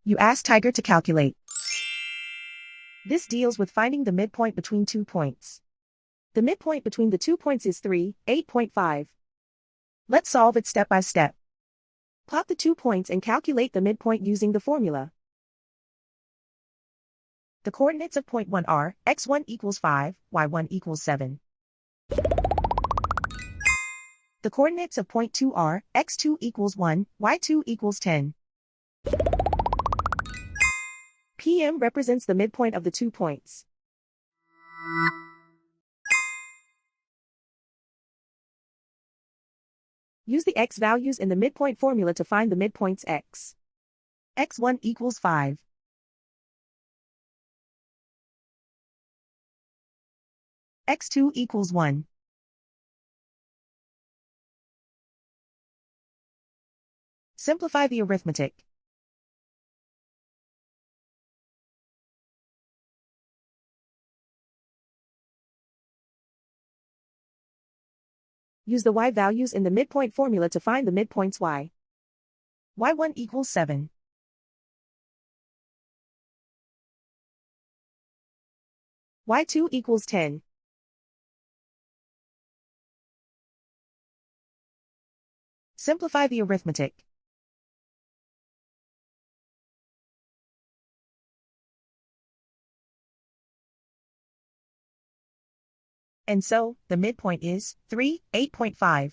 You ask Tiger to calculate. This deals with finding the midpoint between 2 points. The midpoint between the 2 points is 3, 8.5. Let's solve it step by step. Plot the 2 points and calculate the midpoint using the formula. The coordinates of point 1 are x1 equals 5, y1 equals 7. The coordinates of point 2 are x2 equals 1, y2 equals 10. PM represents the midpoint of the 2 points. Use the x values in the midpoint formula to find the midpoints x. x1 equals 5. x2 equals 1. Simplify the arithmetic. Use the y values in the midpoint formula to find the midpoints y. y1 equals 7. y2 equals 10. Simplify the arithmetic. And so, the midpoint is 3, 8.5.